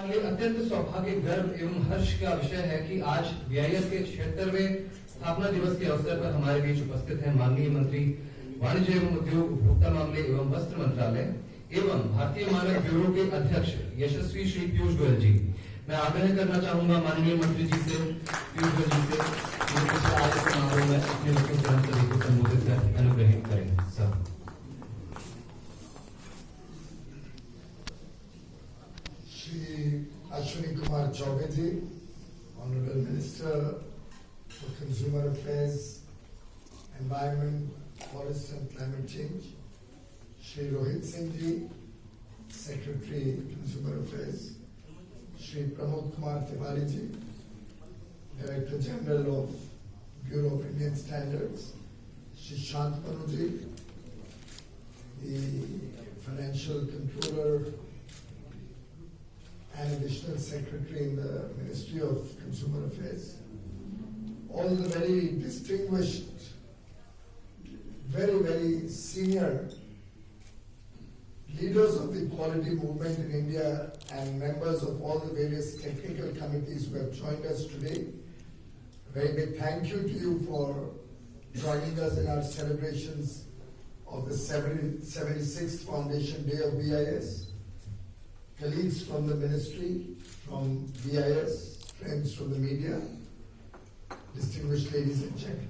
लिए अत्यंत सौभाग्य, गर्व एवं हर्ष का विषय है कि आज बीआईएस के 76वें स्थापना दिवस के अवसर पर हमारे बीच उपस्थित हैं माननीय मंत्री वाणिज्य एवं उद्योग, उपभोक्ता मामले एवं वस्त्र मंत्रालय एवं भारतीय मानक ब्यूरो के अध्यक्ष यशस्वी श्री पीयूष गोयल जी। मैं आग्रह करना चाहूंगा माननीय मंत्री जी से, पीयूष गोयल जी से, आज समारोह में अपने लोगों सभी को संबोधित कर अनुग्रहित करें। Sir Ashwini Kumar Chowbeji, Honorable Minister for Consumer Affairs, Environment, Forest and Climate Change, Shri Rohit Singh Ji, Secretary Consumer Affairs, Shri Pramod Kumar Tiwari Ji, Director General of Bureau of Indian Standards, Shri Shantanu Ji, the Financial Controller and Additional Secretary in the Ministry of Consumer Affairs, all the very distinguished, very senior leaders of the quality movement in India and members of all the various technical committees who have joined us today. A very big thank you to you for joining us in our celebrations of the 76th Foundation Day of BIS. Colleagues from the ministry, from BIS, friends from the media, distinguished ladies and gentlemen.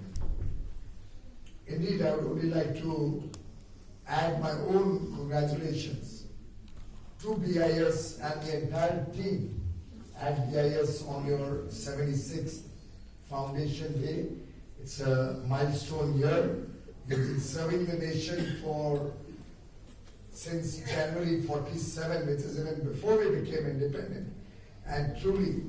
Indeed, I would only like to add my own congratulations to BIS and the entire team at BIS on your 76th Foundation Day. It's a milestone year. You've been serving the nation since January 47, which is even before we became independent. And truly,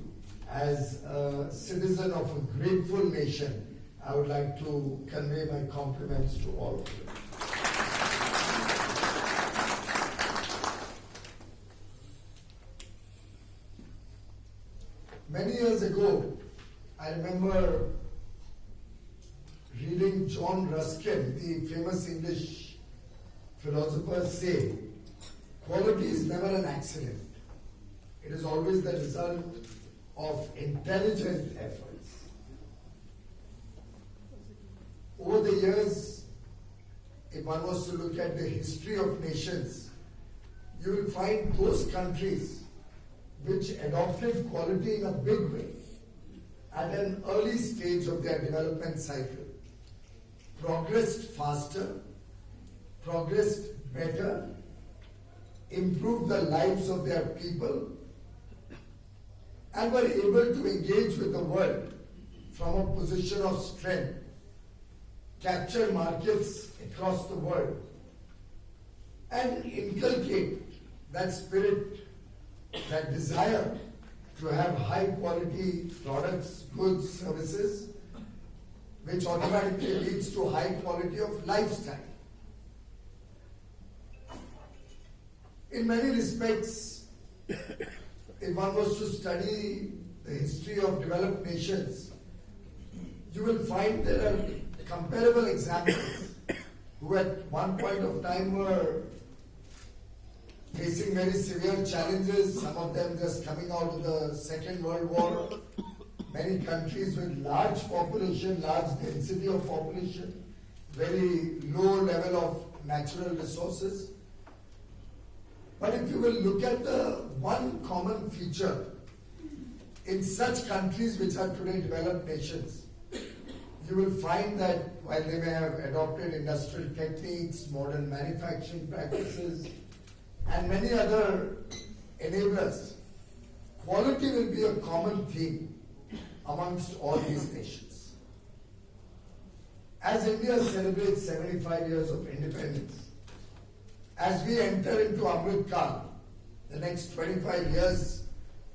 as a citizen of a grateful nation, I would like to convey my compliments to all of you. Many years ago, I remember reading John Ruskin, the famous English philosophers say, quality is never an accident. It is always the result of intelligent efforts. Over the years, if one was to look at the history of nations, you will find those countries which adopted quality in a big way at an early stage of their development cycle, progressed faster, progressed better, improved the lives of their people, and were able to engage with the world from a position of strength, capture markets across the world, and inculcate that spirit, that desire to have high quality products, goods, services, which automatically leads to high quality of lifestyle. In many respects, if one was to study the history of developed nations, you will find there are comparable examples who at one point of time were facing very severe challenges, some of them just coming out of the Second World War, many countries with large population, large density of population, very low level of natural resources. But if you will look at the one common feature in such countries which are today developed nations, you will find that while they may have adopted industrial techniques, modern manufacturing practices, and many other enablers, quality will be a common theme amongst all these nations. As India celebrates 75 years of independence, as we enter into Amrit Kal, the next 25 years,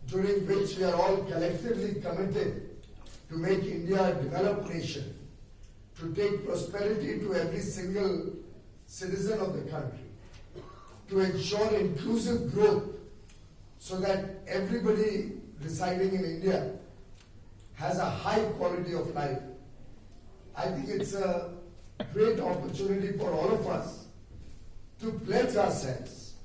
during which we are all collectively committed to make India a developed nation, to take prosperity to every single citizen of the country, to ensure inclusive growth so that everybody residing in India has a high quality of life. I think it's a great opportunity for all of us to pledge ourselves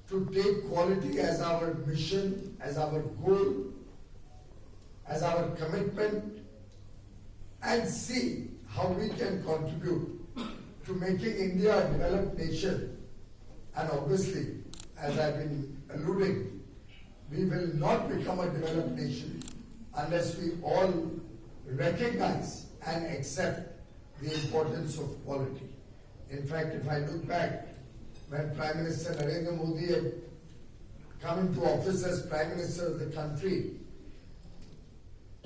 to take quality as our mission, as our goal, as our commitment, and see how we can contribute to making India a developed nation. And obviously, as I've been alluding, we will not become a developed nation unless we all recognize and accept the importance of quality. In fact, if I look back, when Prime Minister Narendra Modi had come into office as Prime Minister of the country,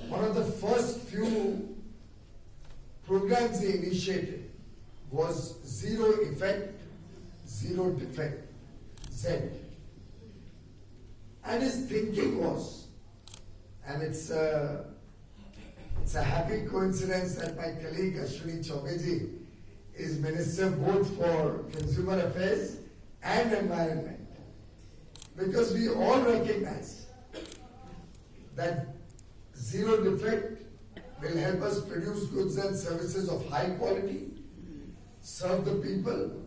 one of the first few programs he initiated was Zero Effect, Zero Defect, Z. And his thinking was, and it's a happy coincidence that my colleague Ashwini Chaubeji is Minister both for Consumer Affairs and Environment. Because we all recognize that zero defect will help us produce goods and services of high quality, serve the people.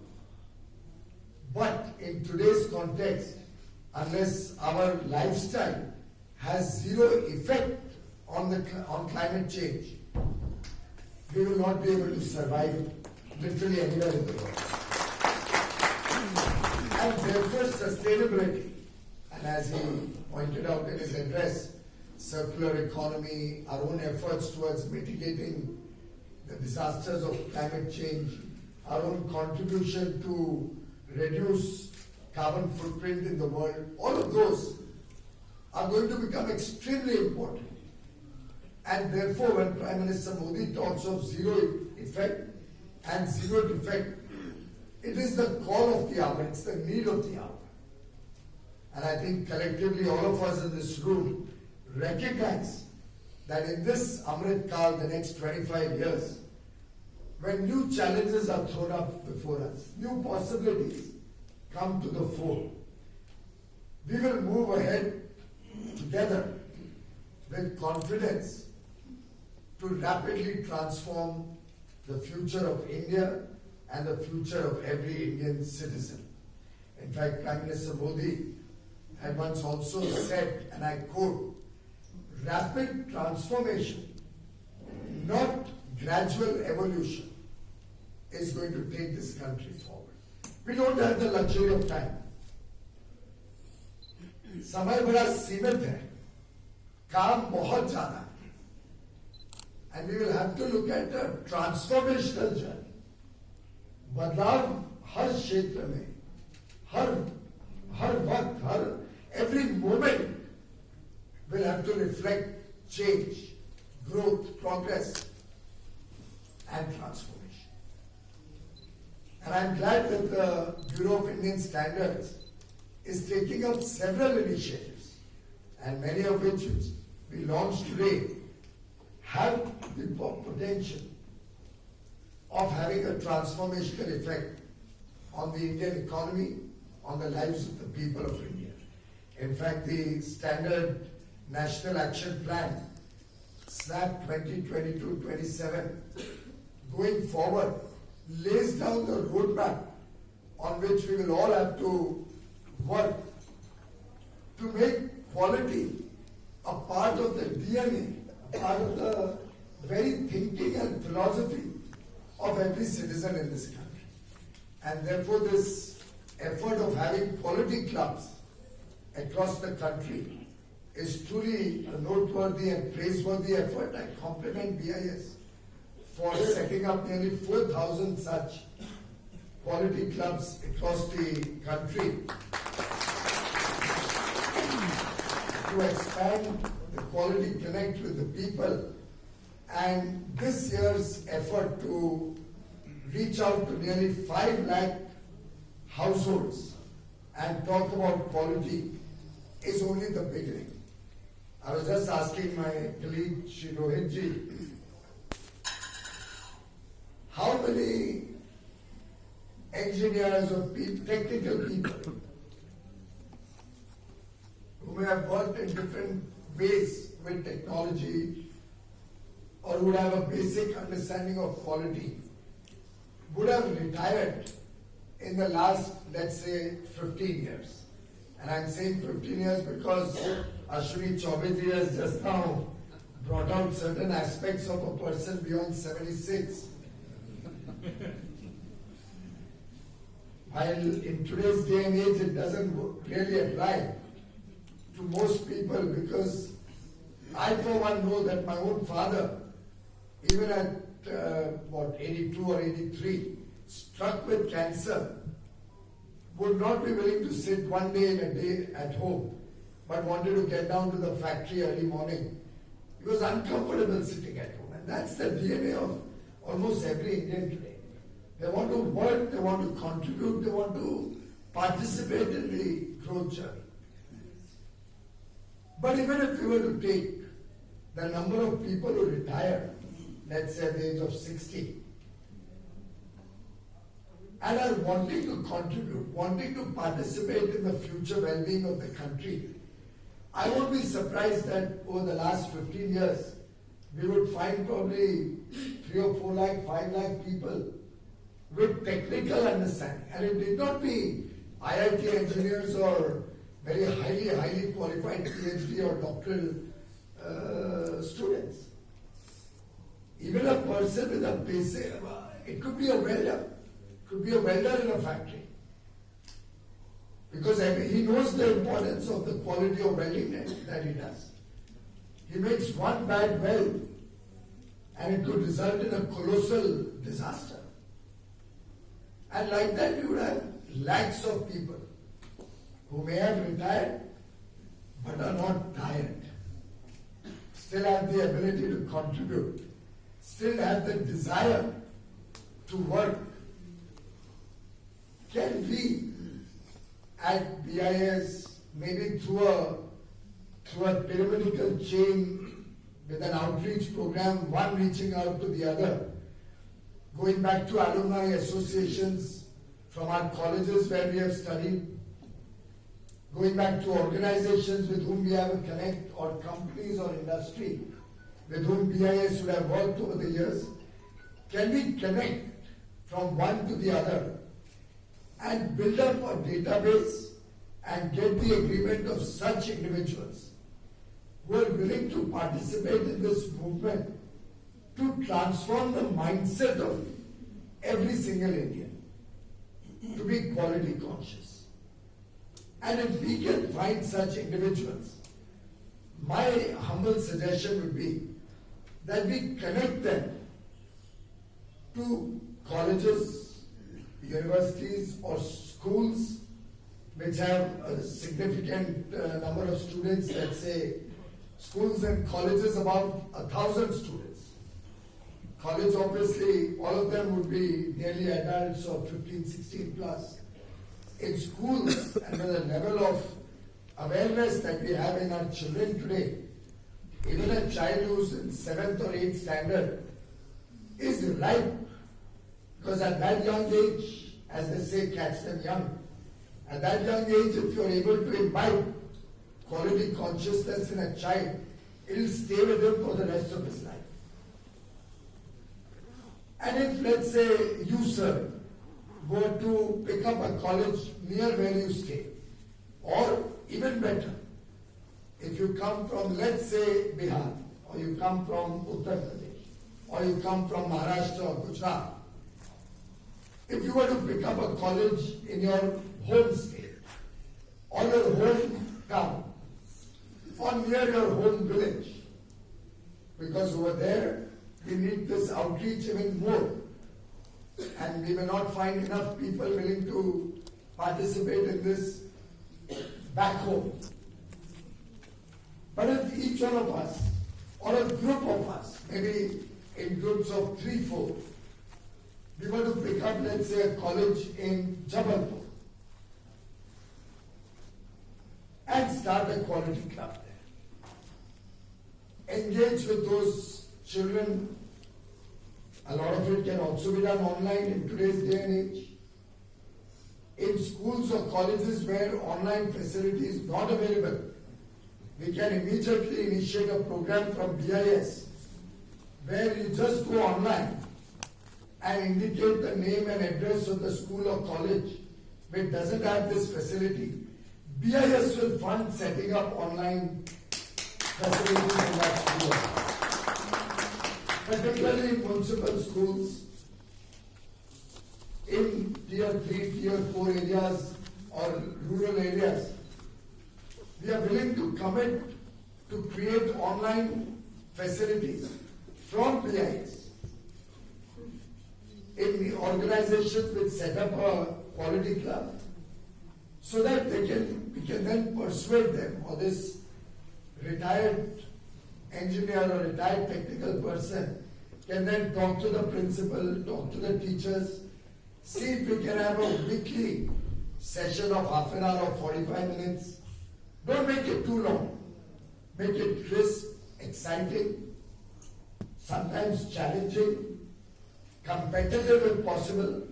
But in today's context, unless our lifestyle has zero effect on climate change, we will not be able to survive literally anywhere in the world. And therefore sustainability, and as he pointed out in his address, circular economy, our own efforts towards mitigating the disasters of climate change, our own contribution to reduce carbon footprint in the world, all of those are going to become extremely important. And therefore, when Prime Minister Modi talks of zero effect and zero defect, it is the call of the hour, it's the need of the hour. And I think collectively all of us in this room recognize that in this Amrit Kal, the next 25 years, when new challenges are thrown up before us, new possibilities come to the fore, we will move ahead together with confidence to rapidly transform the future of India and the future of every Indian citizen. In fact, Prime Minister Modi had once also said, and I quote, "Rapid transformation, not gradual evolution, is going to take this country forward." We don't have the luxury of time. समय बड़ा सीमित है, काम बहुत ज्यादा है, and we will have to look at a transformational journey. बदलाव हर क्षेत्र में, हर वक्त, every moment will have to reflect change, growth, progress, and transformation. And I'm glad that the Bureau of Indian Standards is taking up several initiatives, and many of which we launched today have the potential of having a transformational effect on the Indian economy, on the lives of the people of India. In fact, the Standard National Action Plan, SNAP 2022-27, going forward, lays down the roadmap on which we will all have to work to make quality a part of the DNA, a part of the very thinking and philosophy of every citizen in this country. And therefore this effort of having quality clubs across the country is truly a noteworthy and praiseworthy effort. I compliment BIS for setting up nearly 4,000 such quality clubs across the country to expand the quality connect with the people. And this year's effort to reach out to nearly 5 lakh households and talk about quality is only the beginning. I was just asking my colleague Shri Rohit ji, how many engineers or technical people who may have worked in different ways with technology or would have a basic understanding of quality would have retired in the last, let's say, 15 years. And I'm saying 15 years because Ashwini Chaubey has just now brought out certain aspects of a person beyond 76. While in today's day and age it doesn't really apply to most people, because I for one know that my own father, even at 82 or 83, struck with cancer, would not be willing to sit one day in a day at home, but wanted to get down to the factory early morning. He was uncomfortable sitting at home, and that's the DNA of almost every Indian today. They want to work, they want to contribute, they want to participate in the growth journey. But even if we were to take the number of people who retire, let's say at the age of 60, and are wanting to contribute, wanting to participate in the future well-being of the country, I won't be surprised that over the last 15 years, we would find probably 3 or 4 lakh, 5 lakh people with technical understanding. And it did not be IIT engineers or very highly qualified PhD or doctoral students. Even a person with a basic, it could be a welder. Could be a welder in a factory, because he knows the importance of the quality of welding that he does. He makes one bad weld and it could result in a colossal disaster. And like that you would have lakhs of people who may have retired but are not tired, still have the ability to contribute, still have the desire to work. Can we at BIS, maybe through a pyramidal chain with an outreach program, one reaching out to the other, going back to alumni associations from our colleges where we have studied, going back to organizations with whom we have a connect, or companies or industry with whom BIS would have worked over the years, can we connect from one to the other and build up a database and get the agreement of such individuals who are willing to participate in this movement to transform the mindset of every single Indian to be quality conscious. And if we can find such individuals, my humble suggestion would be that we connect them to colleges, universities or schools which have a significant number of students, let's say schools and colleges about 1,000 students. College, obviously, all of them would be nearly adults or 15, 16 plus. In schools, and with the level of awareness that we have in our children today, even a child who's in 7th or 8th standard is ripe. Because at that young age, as they say, catch them young. At that young age, if you're able to imbibe quality consciousness in a child, it will stay with him for the rest of his life. And if, let's say, you, sir, were to pick up a college near where you stay, or even better, if you come from, let's say, Bihar, or you come from Uttar Pradesh, or you come from Maharashtra or Gujarat, if you were to pick up a college in your home state, or your home town, or near your home village, because over there we need this outreach even more, and we may not find enough people willing to participate in this back home. But if each one of us, or a group of us, maybe in groups of 3, 4, we were to pick up, let's say, a college in Jabalpur and start a quality club there. Engage with those children. A lot of it can also be done online in today's day and age. In schools or colleges where online facility is not available, we can immediately initiate a program from BIS where you just go online and indicate the name and address of the school or college which doesn't have this facility. BIS will fund setting up online facilities in that school, particularly in municipal schools, in tier 3, tier 4 areas or rural areas. We are willing to commit to create online facilities from BIS in the organizations which set up a quality club, so that we can then persuade them, or this retired engineer or retired technical person can then talk to the principal, talk to the teachers, see if we can have a weekly session of half an hour or 45 minutes. Don't make it too long. Make it crisp, exciting, sometimes challenging, competitive if possible.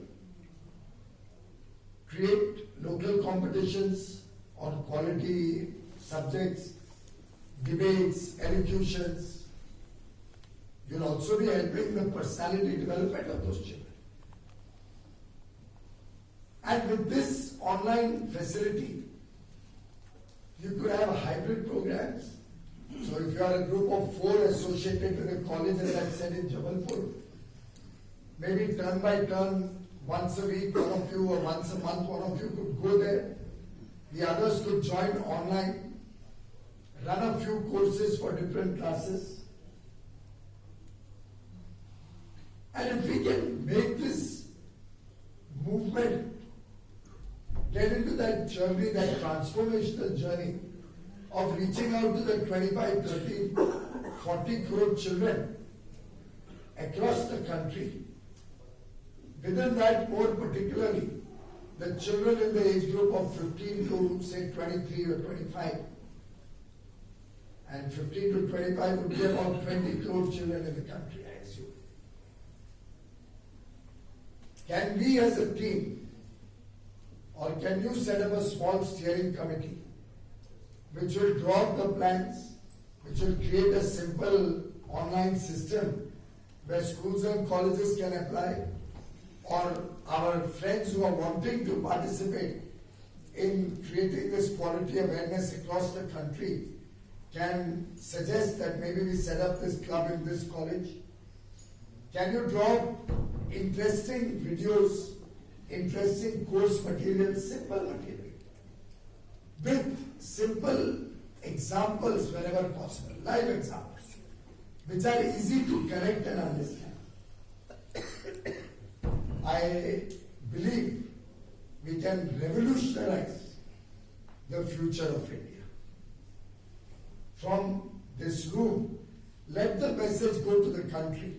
Create local competitions on quality subjects, debates, elocutions. You'll also be helping the personality development of those children. And with this online facility, you could have hybrid programs. So if you are a group of 4 associated with a college, as I said in Jabalpur, maybe turn by turn, once a week one of you, or once a month one of you could go there. The others could join online, run a few courses for different classes. And if we can make this movement get into that journey, that transformational journey of reaching out to the 25, 30, 40 crore children across the country. Within that, more particularly, the children in the age group of 15 to say 23 or 25. And 15 to 25 would be about 20 crore children in the country, I assume. Can we as a team, or can you set up a small steering committee which will draw up the plans, which will create a simple online system where schools and colleges can apply, or our friends who are wanting to participate in creating this quality awareness across the country can suggest that maybe we set up this club in this college? Can you draw interesting videos, interesting course material, simple material, with simple examples wherever possible, live examples, which are easy to connect and understand? I believe we can revolutionize the future of India. From this room, let the message go to the country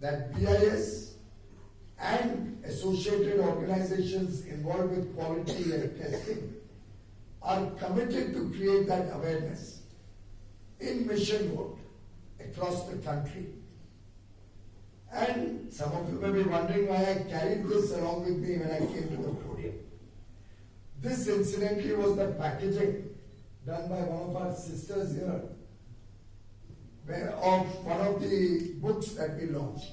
that BIS and associated organizations involved with quality and testing are committed to create that awareness in mission mode across the country. And some of you may be wondering why I carried this along with me when I came to the podium. This incidentally was the packaging done by one of our sisters here of one of the books that we launched.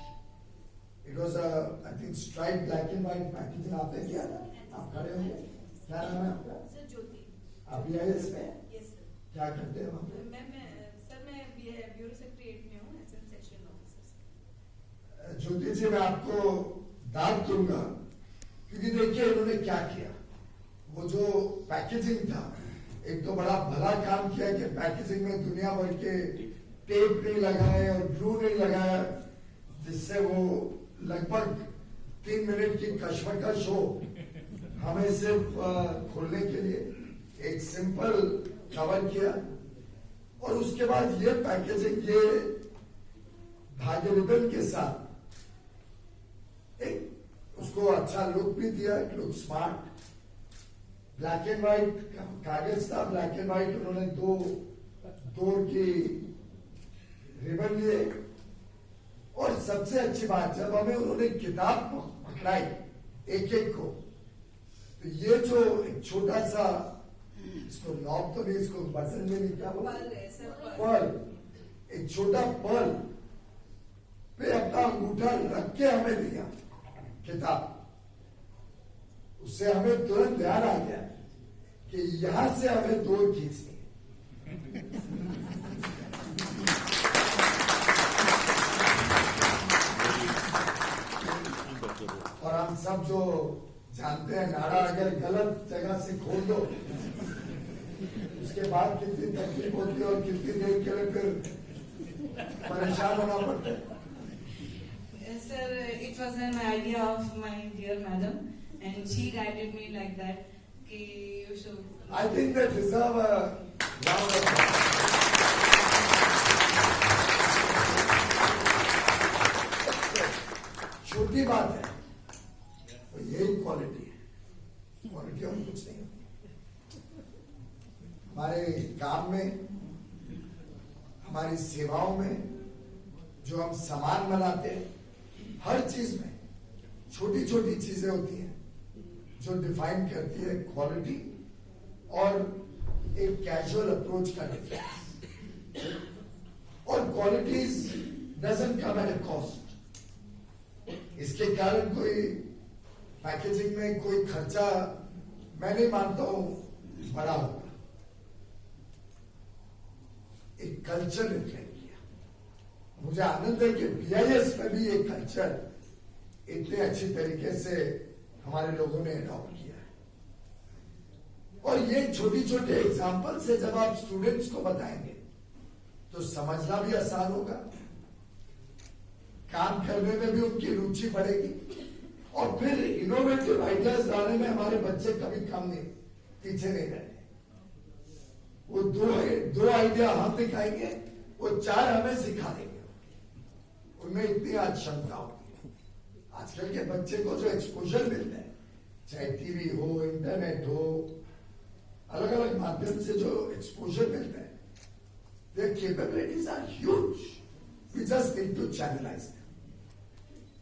It was a, I think, striped black and white packaging. आपने किया था? आप खड़े होंगे? क्या नाम है आपका? सर ज्योति। आप BIS में? Yes sir. क्या करते हैं वहाँ पे? मैं ब्यूरो सेक्रेटरी 8 में हूँ, एसएन सेक्शन ऑफिसर। ज्योति जी, मैं आपको दाद दूंगा क्योंकि देखिए इन्होंने क्या किया। वो जो पैकेजिंग था, एक तो बड़ा भला काम किया कि पैकेजिंग में दुनिया भर के टेप नहीं लगाए और ग्लू नहीं लगाया, जिससे वो लगभग 3 मिनट की कश्मकश हो। हमें सिर्फ खोलने के लिए एक सिंपल कवर किया, और उसके बाद ये पैकेजिंग, ये धागे रिबन के साथ एक उसको अच्छा लुक भी दिया, एक look smart. Black and white कागज था, ब्लैक एंड व्हाइट उन्होंने दो की रिबन लिए, और सबसे अच्छी बात, जब हमें उन्होंने किताब पकड़ाई एक एक को, तो ये जो एक छोटा सा, इसको नॉब तो नहीं, इसको बटन में नहीं, क्या बोला, पर्ल, एक छोटा पर्ल पे अपना अंगूठा रख के हमें दिया किताब। उससे हमें तुरंत ध्यान आ गया कि यहां से हमें दूर खींचनी है। और हम सब जो जानते हैं, नाड़ा अगर गलत जगह से खोल दो, उसके बाद कितनी तकलीफ होती है और कितनी देर के लिए फिर परेशान होना पड़ता है। Sir, it was an idea of my dear madam, and she guided me like that. Ki you should. I think they deserve a round of applause. छोटी बात है, तो यही क्वालिटी है। क्वालिटी और कुछ नहीं होती। हमारे काम में, हमारी सेवाओं में जो हम सामान बनाते हैं, हर चीज में छोटी छोटी चीजें होती हैं जो डिफाइन करती है क्वालिटी और एक कैजुअल अप्रोच का डिफरेंस। और qualities doesn't come at a cost. इसके कारण कोई पैकेजिंग में कोई खर्चा मैं नहीं मानता हूं बड़ा होगा। एक कल्चर रिफ्लेक्ट किया। मुझे आनंद है कि BIS में भी ये कल्चर इतने अच्छी तरीके से हमारे लोगों ने अडॉप्ट किया है। और ये छोटी छोटी एग्जाम्पल से जब आप स्टूडेंट्स को बताएंगे तो समझना भी आसान होगा, काम करने में भी उनकी रुचि बढ़ेगी और फिर इनोवेटिव आइडियाज लाने में हमारे बच्चे कभी कम नहीं, पीछे नहीं रहने। वो दो आइडिया हम दिखाएंगे, वो 4 हमें सिखा देंगे। उनमें इतनी आज क्षमता होती है। आजकल के बच्चे को जो एक्सपोजर मिलता है, चाहे टीवी हो, इंटरनेट हो, अलग अलग माध्यम से जो एक्सपोजर मिलता है, their capabilities are huge. We just need to channelize them.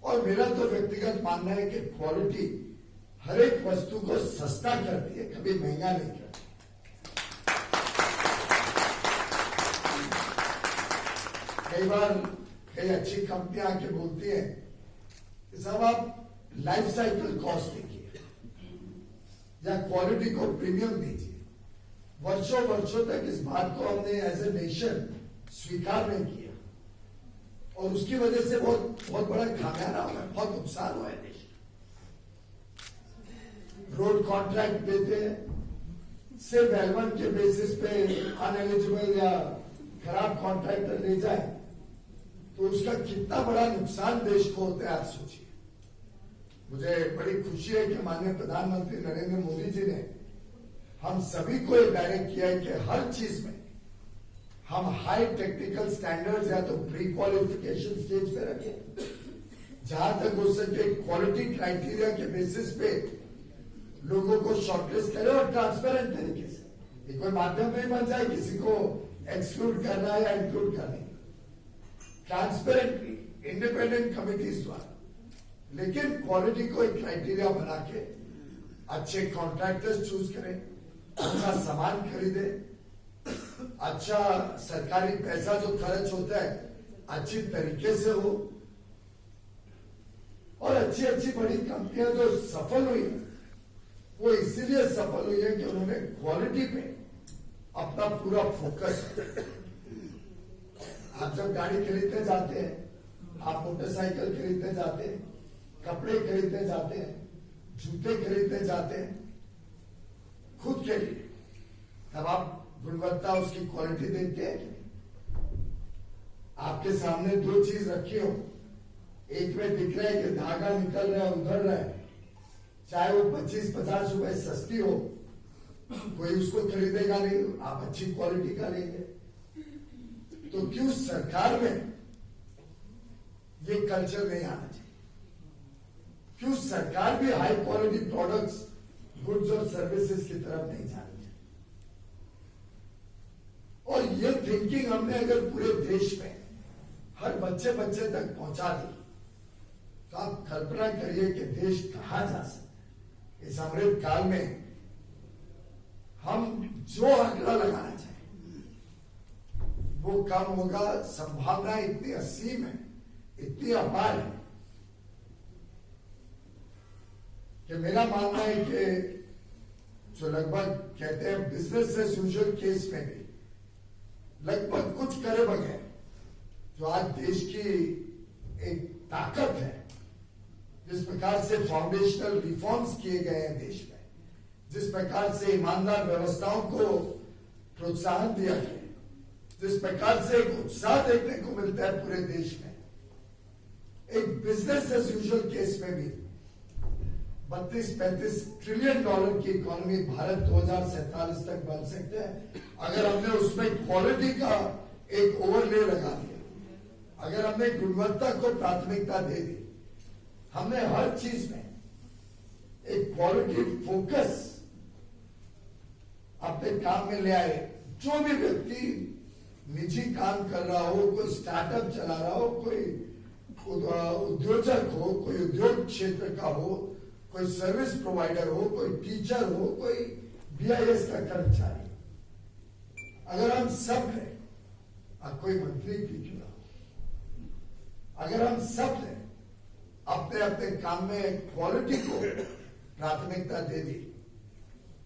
और मेरा तो व्यक्तिगत मानना है कि क्वालिटी हर एक वस्तु को सस्ता करती है, कभी महंगा नहीं करती। कई बार कई अच्छी कंपनियां आके बोलती हैं कि साहब आप लाइफ साइकिल कॉस्ट देखिए या क्वालिटी को प्रीमियम दीजिए। वर्षों वर्षों तक इस बात को हमने एज ए नेशन स्वीकार नहीं किया और उसकी वजह से बहुत बड़ा खामियाजा हुआ है, बहुत नुकसान हुआ है देश। रोड कॉन्ट्रैक्ट देते हैं, सिर्फ L1 के बेसिस पे अनएलिजिबल या खराब कॉन्ट्रैक्टर ले जाए तो उसका कितना बड़ा नुकसान देश को होता है, आप सोचिए। मुझे बड़ी खुशी है कि माननीय प्रधानमंत्री नरेंद्र मोदी जी ने हम सभी को ये डायरेक्ट किया है कि हर चीज में हम हाई टेक्निकल स्टैंडर्ड्स या तो प्री क्वालिफिकेशन स्टेज पे रखें, जहां तक हो सके क्वालिटी क्राइटेरिया के बेसिस पे लोगों को शॉर्टलिस्ट करें और ट्रांसपेरेंट तरीके से। ये कोई माध्यम नहीं बन जाए किसी को एक्सक्लूड करना है या इंक्लूड करना है। ट्रांसपेरेंटली इंडिपेंडेंट कमिटीज द्वारा, लेकिन क्वालिटी को एक क्राइटेरिया बना के अच्छे कॉन्ट्रैक्टर्स चूज करें, अच्छा सामान खरीदे, अच्छा सरकारी पैसा जो खर्च होता है अच्छी तरीके से हो। और अच्छी अच्छी बड़ी कंपनियां जो सफल हुई वो इसीलिए सफल हुई है कि उन्होंने क्वालिटी पे अपना पूरा फोकस है। आप जब गाड़ी खरीदने जाते हैं, आप मोटरसाइकिल खरीदने जाते हैं, कपड़े खरीदने जाते हैं, जूते खरीदने जाते हैं खुद के लिए, तब आप गुणवत्ता उसकी क्वालिटी देखते हैं। आपके सामने 2 चीज रखी हो, एक में दिख रहा है कि धागा निकल रहा है, उधर रहा है, चाहे वो 25-50 रुपए सस्ती हो, कोई उसको खरीदेगा नहीं, आप अच्छी क्वालिटी का लेंगे। तो क्यों सरकार में ये कल्चर नहीं आना चाहिए? क्यों सरकार भी हाई क्वालिटी प्रोडक्ट्स, गुड्स और सर्विसेज की तरफ नहीं जानी चाहिए? और ये थिंकिंग हमने अगर पूरे देश में हर बच्चे तक पहुंचा दी तो आप कल्पना करिए कि देश कहां जा सकता है। इस अमृत काल में हम जो आंकड़ा लगाना चाहें वो कम होगा। संभावना इतनी असीम है, इतनी अपार है कि मेरा मानना है कि जो लगभग कहते हैं बिजनेस एज यूजुअल केस में भी लगभग कुछ करे बगैर जो आज देश की एक ताकत है, जिस प्रकार से फाउंडेशनल रिफॉर्म्स किए गए हैं देश में, जिस प्रकार से ईमानदार व्यवस्थाओं को प्रोत्साहन दिया गया, जिस प्रकार से एक उत्साह देखने को मिलता है पूरे देश में, एक बिजनेस एज यूजुअल केस में भी 32-35 ट्रिलियन डॉलर की इकोनॉमी भारत 2047 तक बन सकते हैं अगर हमने उसमें क्वालिटी का एक ओवरले लगा दिया, अगर हमने गुणवत्ता को प्राथमिकता दे दी, हमने हर चीज में एक क्वालिटी फोकस अपने काम में ले आए। जो भी व्यक्ति निजी काम कर रहा हो, कोई स्टार्टअप चला रहा हो, कोई उद्योजक हो, कोई उद्योग क्षेत्र का हो, कोई सर्विस प्रोवाइडर हो, कोई टीचर हो, कोई बीआईएस का कर्मचारी, अगर हम सब ने, अब कोई मंत्री भी क्यों ना हो, अगर हम सब ने अपने अपने काम में क्वालिटी को प्राथमिकता दे दी,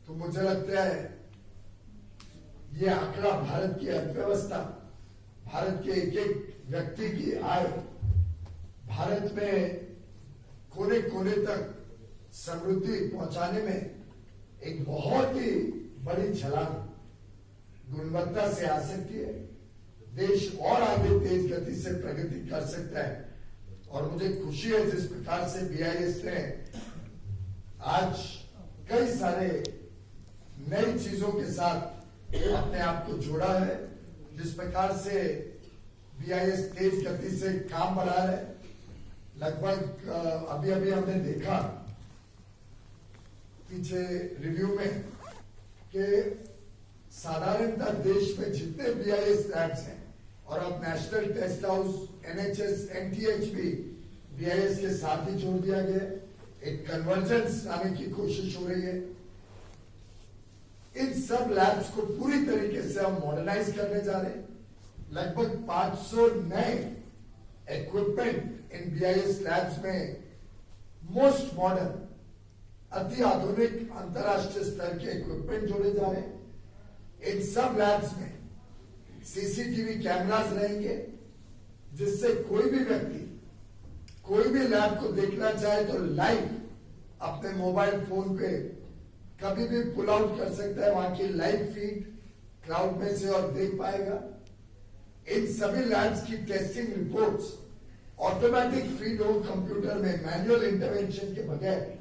तो मुझे लगता है ये आंकड़ा भारत की अर्थव्यवस्था, भारत के एक एक व्यक्ति की आय, भारत में कोने कोने तक समृद्धि पहुंचाने में एक बहुत ही बड़ी छलांग गुणवत्ता से आ सकती है। देश और आगे तेज गति से प्रगति कर सकता है। और मुझे खुशी है जिस प्रकार से बीआईएस ने आज कई सारे नई चीजों के साथ अपने आप को जोड़ा है, जिस प्रकार से बीआईएस तेज गति से काम बढ़ा रहा है। लगभग अभी अभी हमने देखा पीछे रिव्यू में कि साधारणतः देश में जितने बीआईएस लैब्स हैं, और अब national test house, NHS, NTH भी बीआईएस के साथ ही जोड़ दिया गया, एक कन्वर्जेंस लाने की कोशिश हो रही है। इन सब लैब्स को पूरी तरीके से हम मॉडर्नाइज करने जा रहे हैं। लगभग 500 नए इक्विपमेंट इन बीआईएस लैब्स में मोस्ट मॉडर्न, अति आधुनिक अंतरराष्ट्रीय स्तर के इक्विपमेंट जोड़े जा रहे हैं। इन सब लैब्स में सीसीटीवी कैमरास रहेंगे, जिससे कोई भी व्यक्ति कोई भी लैब को देखना चाहे तो लाइव अपने मोबाइल फोन पे कभी भी पुल आउट कर सकता है, वहां की लाइव फीड क्लाउड में से और देख पाएगा। इन सभी लैब्स की टेस्टिंग रिपोर्ट्स ऑटोमेटिक फीड हो कंप्यूटर में, मैनुअल इंटरवेंशन के बगैर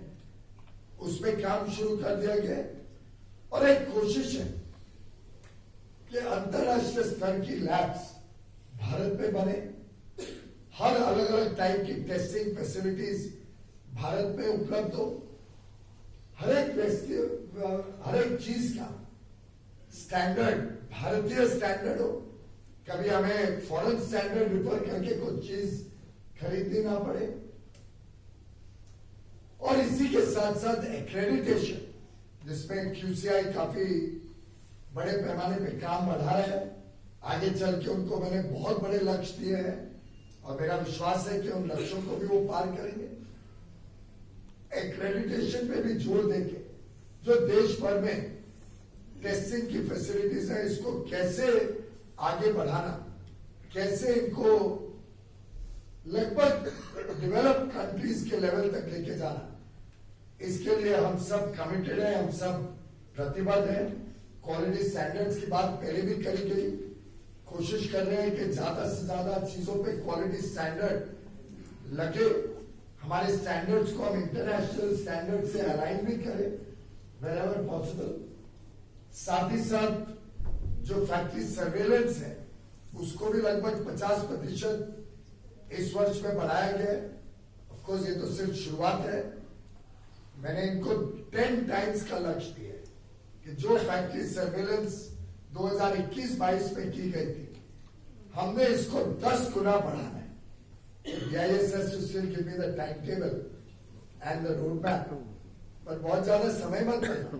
उसमें काम शुरू कर दिया गया। और एक कोशिश है कि अंतरराष्ट्रीय स्तर की लैब्स भारत में बने, हर अलग अलग टाइप की टेस्टिंग फैसिलिटीज भारत में उपलब्ध हो, हर एक चीज का स्टैंडर्ड भारतीय स्टैंडर्ड हो, कभी हमें फॉरेन स्टैंडर्ड रिफर करके कुछ चीज खरीदनी ना पड़े। और इसी के साथ साथ एक्रेडिटेशन, जिसमें क्यूसीआई काफी बड़े पैमाने पे काम बढ़ा है। आगे चल के उनको मैंने बहुत बड़े लक्ष्य दिए हैं और मेरा विश्वास है कि उन लक्ष्यों को भी वो पार करेंगे। एक्रेडिटेशन पे भी जोर देके जो देश भर में टेस्टिंग की फैसिलिटीज है, इसको कैसे आगे बढ़ाना, कैसे इनको लगभग डेवलप्ड कंट्रीज के लेवल तक लेके जाना, इसके लिए हम सब कमिटेड हैं, हम सब प्रतिबद्ध हैं। क्वालिटी स्टैंडर्ड्स की बात पहले भी करी गई, कोशिश कर रहे हैं कि ज्यादा से ज्यादा चीजों पे क्वालिटी स्टैंडर्ड लगे। हमारे स्टैंडर्ड्स को हम इंटरनेशनल स्टैंडर्ड से अलाइन भी करें wherever possible। साथ ही साथ जो फैक्ट्री सर्वेलेंस है उसको भी लगभग 50% इस वर्ष में बढ़ाया गया है। ऑफकोर्स ये तो सिर्फ शुरुआत है, मैंने इनको 10 टाइम्स का लक्ष्य दिया है कि जो फैक्ट्री सर्वेलेंस 2021-22 में की गई थी, हमने इसको 10 गुना बढ़ाना है। BIS has to still give me the timetable and the roadmap, पर बहुत ज्यादा समय मत लेना,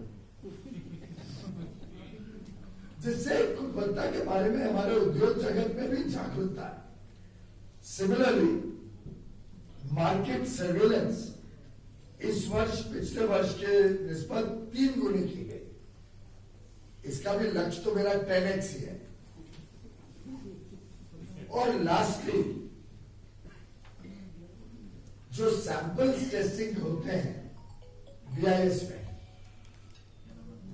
जिससे गुणवत्ता के बारे में हमारे उद्योग जगत में भी जागरूकता है। सिमिलरली मार्केट सर्वेलेंस इस वर्ष पिछले वर्ष के निस्बत 3 गुनी की गई। इसका भी लक्ष्य तो मेरा 10x ही है। और लास्टली जो सैंपल्स टेस्टिंग होते हैं BIS में,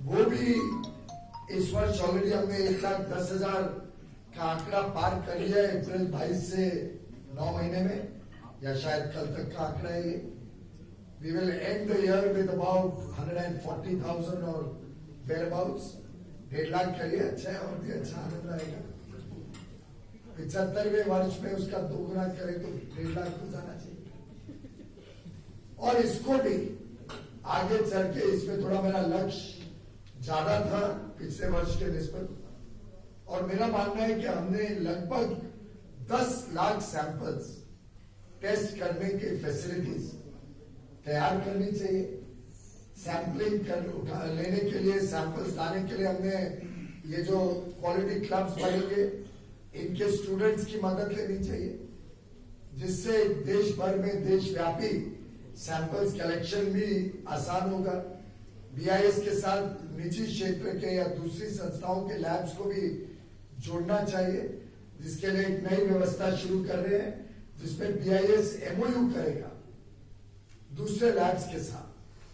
वो भी इस वर्ष ऑलरेडी हमने 1,10,000 का आंकड़ा पार कर लिया है। अप्रैल 22 से 9 महीने में, या शायद कल तक का आंकड़ा है ये। We will end the year with about 140,000 or thereabouts. 1.5 lakh करिए, अच्छा है, और भी अच्छा आनंद आएगा। 75वें वर्ष में उसका 2 गुना करें तो 1.5 लाख हो जाना चाहिए। और इसको भी आगे चल के, इसमें थोड़ा मेरा लक्ष्य ज्यादा था पिछले वर्ष के निस्बत, और मेरा मानना है कि हमने लगभग 10 लाख सैंपल्स टेस्ट करने की फैसिलिटीज तैयार करनी चाहिए। सैंपलिंग लेने के लिए, सैंपल्स लाने के लिए हमने ये जो क्वालिटी क्लब्स बनेंगे, इनके स्टूडेंट्स की मदद लेनी चाहिए, जिससे देश भर में देशव्यापी सैंपल्स कलेक्शन भी आसान होगा। BIS के साथ निजी क्षेत्र के या दूसरी संस्थाओं के लैब्स को भी जोड़ना चाहिए, जिसके लिए एक नई व्यवस्था शुरू कर रहे हैं, जिसमें BIS MOU करेगा दूसरे लैब्स के साथ,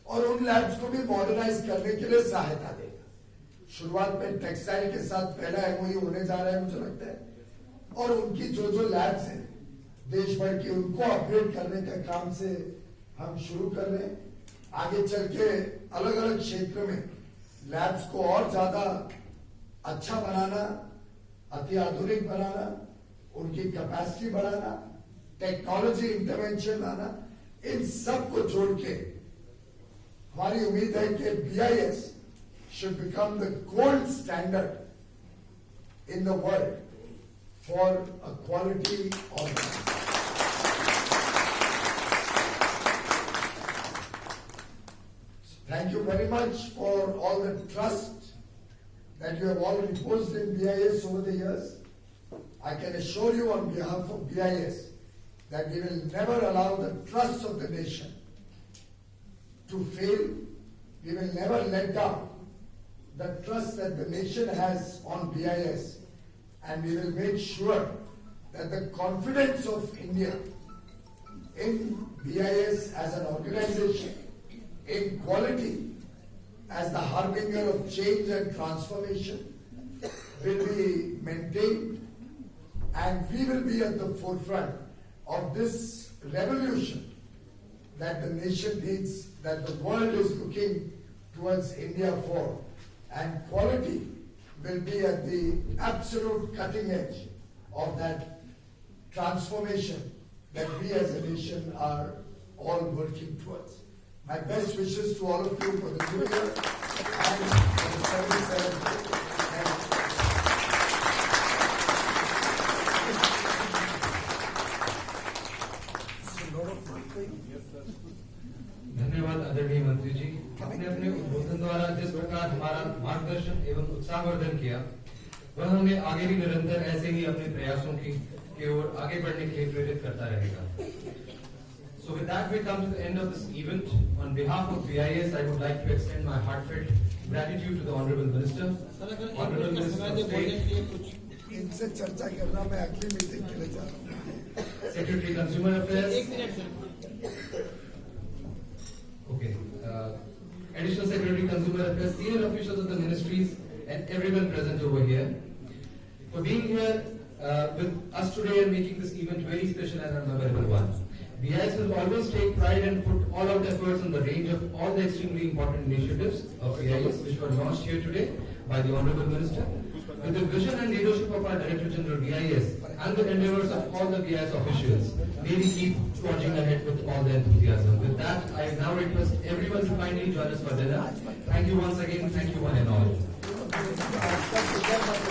और उन लैब्स को भी मॉडर्नाइज करने के लिए सहायता देगा। शुरुआत में टेक्सटाइल के साथ पहला MOU होने जा रहा है, मुझे लगता है, और उनकी जो लैब्स हैं देश भर की, उनको अपग्रेड करने का काम से हम शुरू कर रहे हैं। आगे चल के अलग अलग क्षेत्र में लैब्स को और ज्यादा अच्छा बनाना, अति आधुनिक बनाना, उनकी कैपेसिटी बढ़ाना, टेक्नोलॉजी इंटरवेंशन लाना, इन सब को जोड़ के हमारी उम्मीद है कि BIS should become the gold standard in the world for a quality organization. Thank you very much for all the trust that you have all reposed in BIS over the years. I can assure you on behalf of BIS that we will never allow the trust of the nation to fail. We will never let down the trust that the nation has on BIS, and we will make sure that the confidence of India in BIS as an organization, in quality as the harbinger of change and transformation, will be maintained, and we will be at the forefront of this revolution that the nation needs, that the world is looking towards India for, and quality will be at the absolute cutting edge of that transformation that we as a nation are all working towards. My best wishes to all of you for the new year and for the 77th. धन्यवाद आदरणीय मंत्री जी। आपने अपने उद्बोधन द्वारा जिस प्रकार हमारा मार्गदर्शन एवं उत्साहवर्धन किया, वह हमें आगे भी निरंतर ऐसे ही अपने प्रयासों की ओर आगे बढ़ने के लिए प्रेरित करता रहेगा। So with that, we come to the end of this event. On behalf of BIS, I would like to extend my heartfelt gratitude to the Honorable Minister. Honorable Minister of State, इनसे चर्चा करना, मैं अगली meeting के लिए जा रहा हूँ। Secretary Consumer Affairs. Okay. Additional Secretary Consumer Affairs, senior officials of the ministries, and everyone present over here, for being here with us today and making this event very special and a memorable one. BIS will always take pride and put all out efforts on the range of all the extremely important initiatives of BIS which were launched here today by the Honorable Minister. With the vision and leadership of our Director General BIS and the endeavors of all the BIS officials, may we keep forging ahead with all the enthusiasm. With that, I now request everyone to kindly join us for dinner. Thank you once again. Thank you one and all.